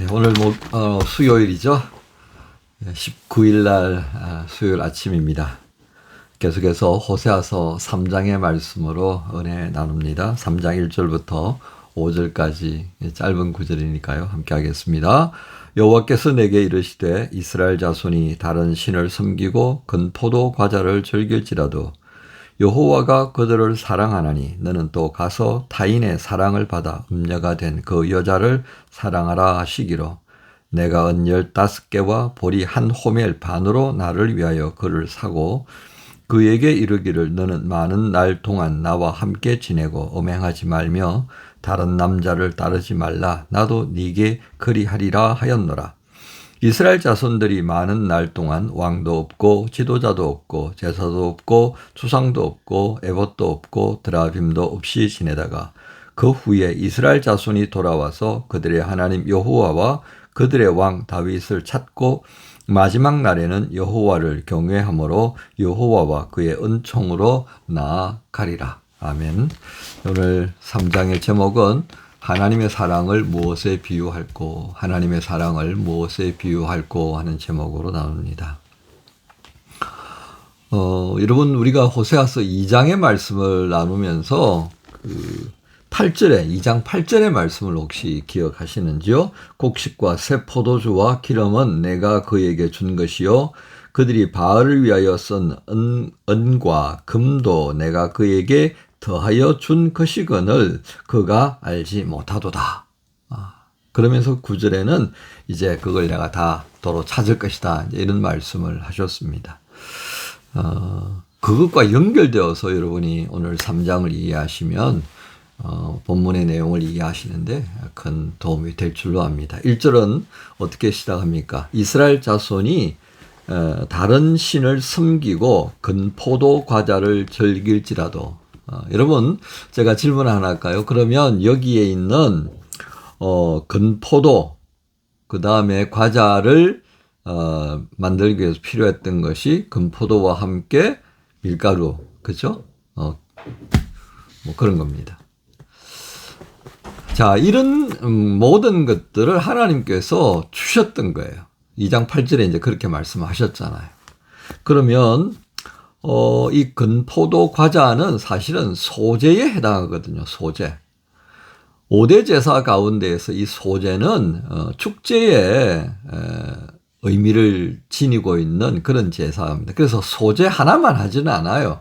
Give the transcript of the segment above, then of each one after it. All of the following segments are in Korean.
오늘 수요일이죠. 19일 날 수요일 아침입니다. 계속해서 호세아서 3장의 말씀으로 은혜 나눕니다. 3장 1절부터 5절까지 짧은 구절이니까요. 함께 하겠습니다. 여호와께서 내게 이르시되 이스라엘 자손이 다른 신을 섬기고 건포도 과자를 즐길지라도 여호와가 그들을 사랑하나니 너는 또 가서 타인의 사랑을 받아 음녀가 된 그 여자를 사랑하라 하시기로 내가 은 15개와 보리 한 호멜 반으로 나를 위하여 그를 사고 그에게 이르기를 너는 많은 날 동안 나와 함께 지내고 음행하지 말며 다른 남자를 따르지 말라 나도 네게 그리하리라 하였노라. 이스라엘 자손들이 많은 날 동안 왕도 없고 지도자도 없고 제사도 없고 주상도 없고 에봇도 없고 드라빔도 없이 지내다가 그 후에 이스라엘 자손이 돌아와서 그들의 하나님 여호와와 그들의 왕 다윗을 찾고 마지막 날에는 여호와를 경외함으로 여호와와 그의 은총으로 나아가리라. 아멘. 오늘 3장의 제목은 하나님의 사랑을 무엇에 비유할꼬, 하나님의 사랑을 무엇에 비유할꼬 하는 제목으로 나눕니다. 여러분 우리가 호세아서 2장의 말씀을 나누면서 8절에 2장 8절의 말씀을 혹시 기억하시는지요? 곡식과 새 포도주와 기름은 내가 그에게 준 것이요 그들이 바알을 위하여 쓴 은과 금도 내가 그에게 더하여 준 것이거늘 그가 알지 못하도다. 그러면서 9절에는 이제 그걸 내가 다 도로 찾을 것이다. 이런 말씀을 하셨습니다. 그것과 연결되어서 여러분이 오늘 3장을 이해하시면 본문의 내용을 이해하시는데 큰 도움이 될 줄로 압니다. 1절은 어떻게 시작합니까? 이스라엘 자손이 다른 신을 섬기고 건포도 과자를 즐길지라도 여러분 제가 질문 하나 할까요? 그러면 여기에 있는 건포도 그 다음에 과자를 만들기 위해서 필요했던 것이 건포도와 함께 밀가루 그죠? 뭐 그런 겁니다. 자, 이런 모든 것들을 하나님께서 주셨던 거예요. 2장 8절에 이제 그렇게 말씀하셨잖아요. 그러면 이 건포도 과자는 사실은 소제에 해당하거든요. 소제. 5대 제사 가운데에서 이 소제는 축제의 의미를 지니고 있는 그런 제사입니다. 그래서 소제 하나만 하지는 않아요.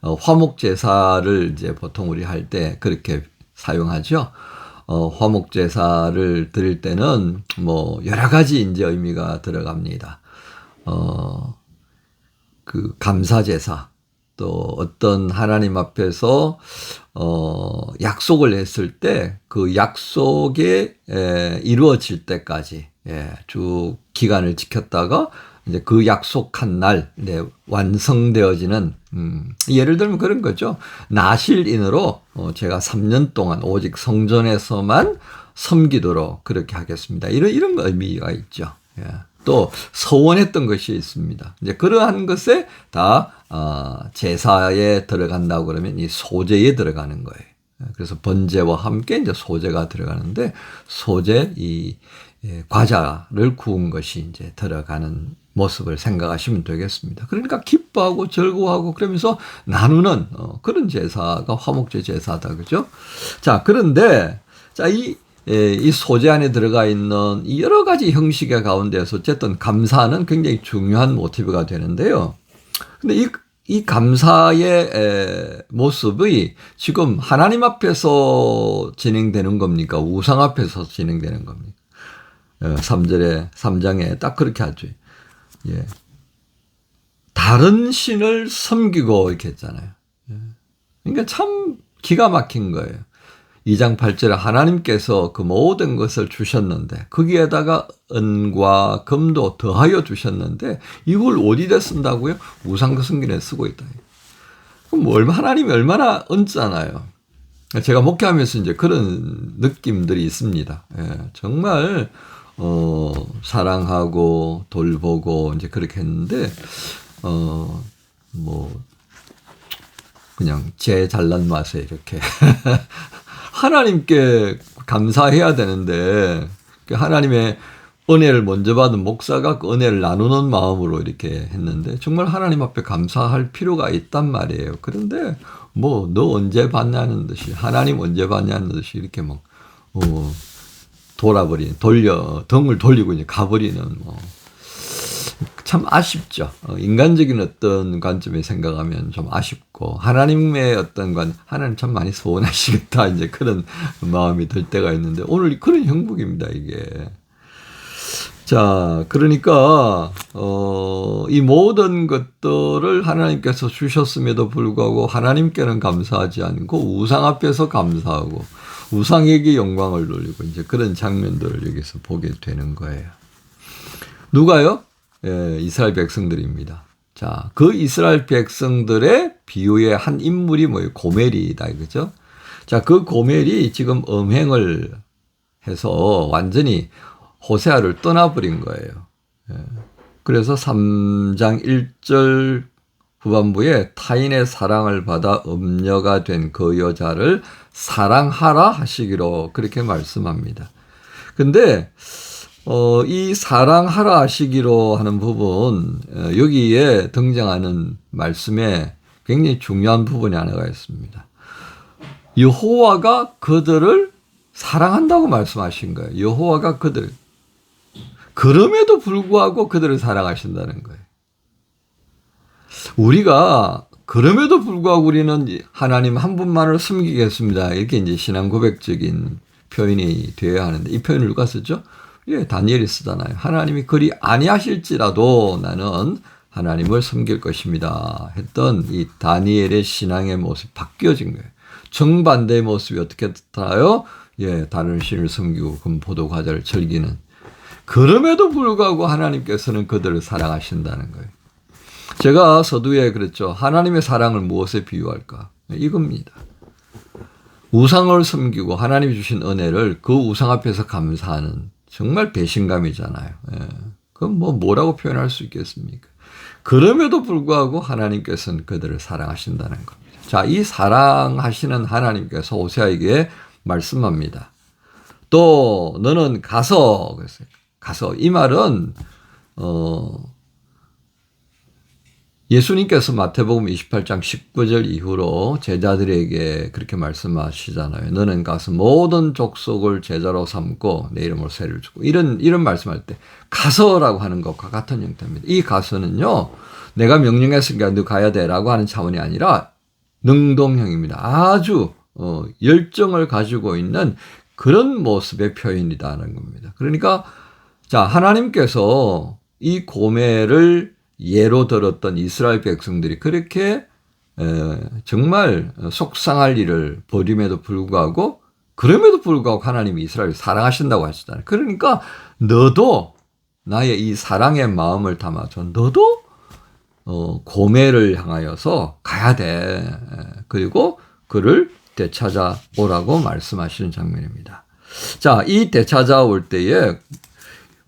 화목 제사를 이제 보통 우리 할 때 그렇게 사용하죠. 화목 제사를 드릴 때는 뭐 여러 가지 이제 의미가 들어갑니다. 그 감사 제사 또 어떤 하나님 앞에서 약속을 했을 때 그 약속에 이루어질 때까지 쭉 기간을 지켰다가 이제 그 약속한 날 완성되어지는 예를 들면 그런 거죠. 나실인으로 제가 3년 동안 오직 성전에서만 섬기도록 그렇게 하겠습니다. 이런 의미가 있죠. 또 서원했던 것이 있습니다. 이제 그러한 것에 다 제사에 들어간다고 그러면 이 소제에 들어가는 거예요. 그래서 번제와 함께 이제 소제가 들어가는데 소제 이 과자를 구운 것이 이제 들어가는 모습을 생각하시면 되겠습니다. 그러니까 기뻐하고 즐거워하고 그러면서 나누는 그런 제사가 화목제 제사다, 그죠? 자, 그런데 이 소재 안에 들어가 있는 이 여러 가지 형식의 가운데서 어쨌든 감사는 굉장히 중요한 모티브가 되는데요. 근데 이 감사의 모습이 지금 하나님 앞에서 진행되는 겁니까? 우상 앞에서 진행되는 겁니까? 3장에 딱 그렇게 하죠. 예. 다른 신을 섬기고 이렇게 했잖아요. 그러니까 참 기가 막힌 거예요. 2장 8절에 하나님께서 그 모든 것을 주셨는데 거기에다가 은과 금도 더하여 주셨는데 이걸 어디다 쓴다고요? 우상 섬기는 데 쓰고 있다. 그럼 하나님이 얼마나 언짢아요. 제가 목회하면서 이제 그런 느낌들이 있습니다. 정말 사랑하고 돌보고 이제 그렇게 했는데 뭐 그냥 제 잘난 맛에 이렇게 하나님께 감사해야 되는데 하나님의 은혜를 먼저 받은 목사가 그 은혜를 나누는 마음으로 이렇게 했는데 정말 하나님 앞에 감사할 필요가 있단 말이에요. 그런데 뭐 너 언제 받냐는 듯이 하나님 언제 받냐는 듯이 이렇게 막 등을 돌리고 이제 가버리는 참 아쉽죠. 인간적인 어떤 관점에 생각하면 좀 아쉽고 하나님의 어떤 하나님 참 많이 서운하시겠다 이제 그런 마음이 들 때가 있는데 오늘 그런 형국입니다 이게. 자, 그러니까 이 모든 것들을 하나님께서 주셨음에도 불구하고 하나님께는 감사하지 않고 우상 앞에서 감사하고 우상에게 영광을 돌리고 이제 그런 장면들을 여기서 보게 되는 거예요. 누가요? 예, 이스라엘 백성들입니다. 자, 그 이스라엘 백성들의 비유의 한 인물이 뭐예요? 고멜이다, 그죠? 자, 그 고멜이 지금 음행을 해서 완전히 호세아를 떠나버린 거예요. 예. 그래서 3장 1절 후반부에 타인의 사랑을 받아 음녀가 된 그 여자를 사랑하라 하시기로 그렇게 말씀합니다. 근데 이 사랑하라 하시기로 하는 부분 여기에 등장하는 말씀에 굉장히 중요한 부분이 하나가 있습니다. 여호와가 그들을 사랑한다고 말씀하신 거예요. 여호와가 그럼에도 불구하고 그들을 사랑하신다는 거예요. 우리가 그럼에도 불구하고 우리는 하나님 한 분만을 섬기겠습니다. 이렇게 이제 신앙 고백적인 표현이 되어야 하는데 이 표현을 누가 쓰죠? 예, 다니엘이 쓰잖아요. 하나님이 그리 아니하실지라도 나는 하나님을 섬길 것입니다. 했던 이 다니엘의 신앙의 모습이 바뀌어진 거예요. 정반대의 모습이 어떻게 나타나요? 예, 다른 신을 섬기고 금포도 과자를 즐기는. 그럼에도 불구하고 하나님께서는 그들을 사랑하신다는 거예요. 제가 서두에 그랬죠. 하나님의 사랑을 무엇에 비유할까? 이겁니다. 우상을 섬기고 하나님이 주신 은혜를 그 우상 앞에서 감사하는 정말 배신감이잖아요. 예. 그럼 뭐라고 표현할 수 있겠습니까? 그럼에도 불구하고 하나님께서는 그들을 사랑하신다는 겁니다. 자, 이 사랑하시는 하나님께서 호세아에게 말씀합니다. 또 너는 가서 이 말은 예수님께서 마태복음 28장 19절 이후로 제자들에게 그렇게 말씀하시잖아요. 너는 가서 모든 족속을 제자로 삼고 내 이름으로 세를 주고 이런 말씀할 때 가서라고 하는 것과 같은 형태입니다. 이 가서는요. 내가 명령했으니까 너 가야 돼라고 하는 차원이 아니라 능동형입니다. 아주 열정을 가지고 있는 그런 모습의 표현이라는 겁니다. 그러니까 자, 하나님께서 이 고멜을 예로 들었던 이스라엘 백성들이 그렇게 정말 속상할 일을 벌임에도 불구하고 그럼에도 불구하고 하나님이 이스라엘을 사랑하신다고 하시잖아요. 그러니까 너도 나의 이 사랑의 마음을 담아서 너도 고멜을 향하여서 가야 돼. 그리고 그를 되찾아오라고 말씀하시는 장면입니다. 자, 이 되찾아올 때에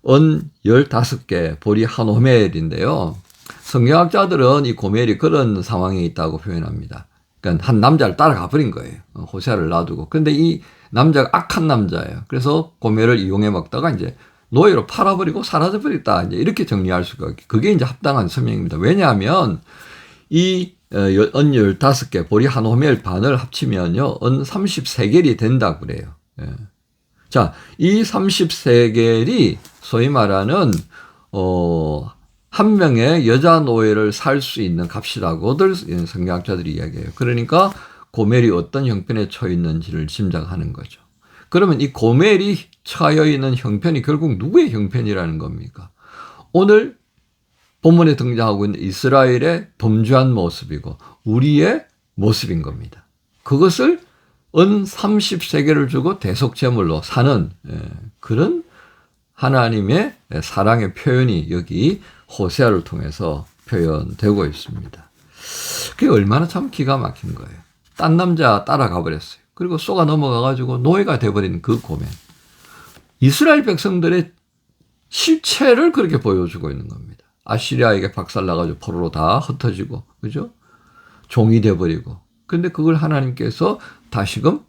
은 15개, 볼이 한 호멜인데요. 성경학자들은 이 고멜이 그런 상황에 있다고 표현합니다. 그러니까 한 남자를 따라가 버린 거예요. 호세아를 놔두고. 근데 이 남자가 악한 남자예요. 그래서 고멜을 이용해 먹다가 이제 노예로 팔아버리고 사라져버렸다. 이제 이렇게 정리할 수가 있고. 그게 이제 합당한 설명입니다. 왜냐하면 이 은 15개, 볼이 한 호멜 반을 합치면요. 은 33개리 된다고 그래요. 예. 자, 이 33개리 소위 말하는 한 명의 여자 노예를 살 수 있는 값이라고들 성경학자들이 이야기해요. 그러니까 고멜이 어떤 형편에 처해 있는지를 짐작하는 거죠. 그러면 이 고멜이 처해 있는 형편이 결국 누구의 형편이라는 겁니까? 오늘 본문에 등장하고 있는 이스라엘의 범죄한 모습이고 우리의 모습인 겁니다. 그것을 은 30세계를 주고 대속제물로 사는 그런 하나님의 사랑의 표현이 여기 호세아를 통해서 표현되고 있습니다. 그게 얼마나 참 기가 막힌 거예요. 딴 남자 따라가 버렸어요. 그리고 쏘가 넘어가가지고 노예가 돼버린 그 고멜. 이스라엘 백성들의 실체를 그렇게 보여주고 있는 겁니다. 아시리아에게 박살나가지고 포로로 다 흩어지고, 그죠? 종이 돼버리고. 근데 그걸 하나님께서 다시금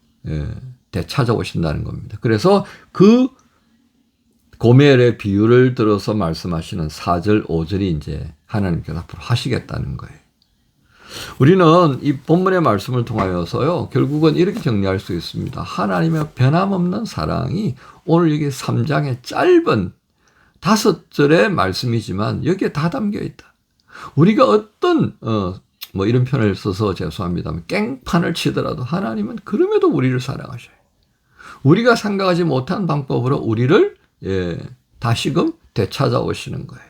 되찾아오신다는 겁니다. 그래서 그 고멜의 비유를 들어서 말씀하시는 4절, 5절이 이제 하나님께서 앞으로 하시겠다는 거예요. 우리는 이 본문의 말씀을 통하여서요, 결국은 이렇게 정리할 수 있습니다. 하나님의 변함없는 사랑이 오늘 여기 3장의 짧은 5절의 말씀이지만 여기에 다 담겨 있다. 우리가 어떤 이런 표현을 써서 죄송합니다만 깽판을 치더라도 하나님은 그럼에도 우리를 사랑하셔요. 우리가 생각하지 못한 방법으로 우리를 다시금 되찾아오시는 거예요.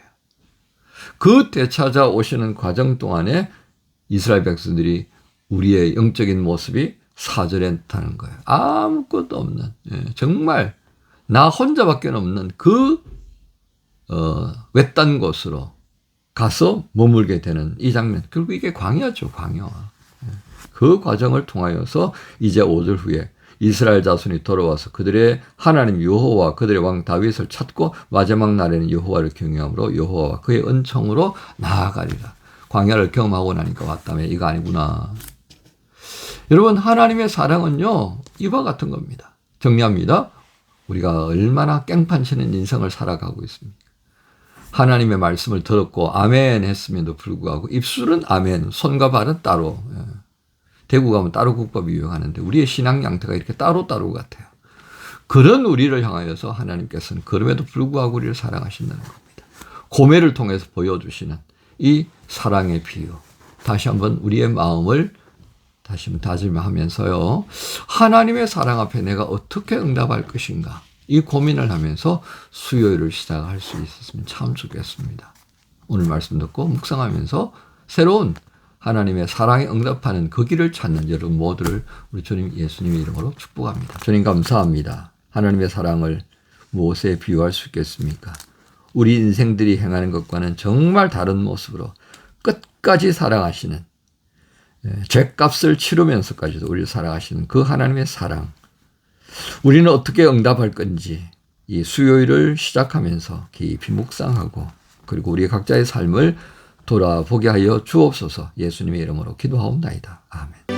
그 되찾아오시는 과정 동안에 이스라엘 백성들이 우리의 영적인 모습이 4절에 나타나는 거예요. 아무것도 없는, 정말 나 혼자밖에 없는 그 외딴 곳으로 가서 머물게 되는 이 장면. 결국 이게 광야죠, 광야. 그 과정을 통하여서 이제 5절 후에 이스라엘 자손이 돌아와서 그들의 하나님 여호와 그들의 왕 다윗을 찾고 마지막 날에는 여호와를 경외함으로 여호와와 그의 은총으로 나아가리라. 광야를 경험하고 나니까 왔다며 이거 아니구나. 여러분, 하나님의 사랑은요, 이와 같은 겁니다. 정리합니다. 우리가 얼마나 깽판치는 인생을 살아가고 있습니까? 하나님의 말씀을 들었고 아멘 했음에도 불구하고 입술은 아멘, 손과 발은 따로. 대구 가면 따로 국밥이 유행하는데 우리의 신앙 양태가 이렇게 따로 같아요. 그런 우리를 향하여서 하나님께서는 그럼에도 불구하고 우리를 사랑하신다는 겁니다. 고멜을 통해서 보여주시는 이 사랑의 비유. 다시 한번 우리의 마음을 다시 한번 다짐하면서요. 하나님의 사랑 앞에 내가 어떻게 응답할 것인가. 이 고민을 하면서 수요일을 시작할 수 있었으면 참 좋겠습니다. 오늘 말씀 듣고 묵상하면서 새로운 하나님의 사랑에 응답하는 그 길을 찾는 여러분 모두를 우리 주님 예수님의 이름으로 축복합니다. 주님 감사합니다. 하나님의 사랑을 무엇에 비유할 수 있겠습니까? 우리 인생들이 행하는 것과는 정말 다른 모습으로 끝까지 사랑하시는, 죄값을 치르면서까지도 우리를 사랑하시는 그 하나님의 사랑. 우리는 어떻게 응답할 건지 이 수요일을 시작하면서 깊이 묵상하고 그리고 우리 각자의 삶을 돌아보게 하여 주옵소서. 예수님의 이름으로 기도하옵나이다. 아멘.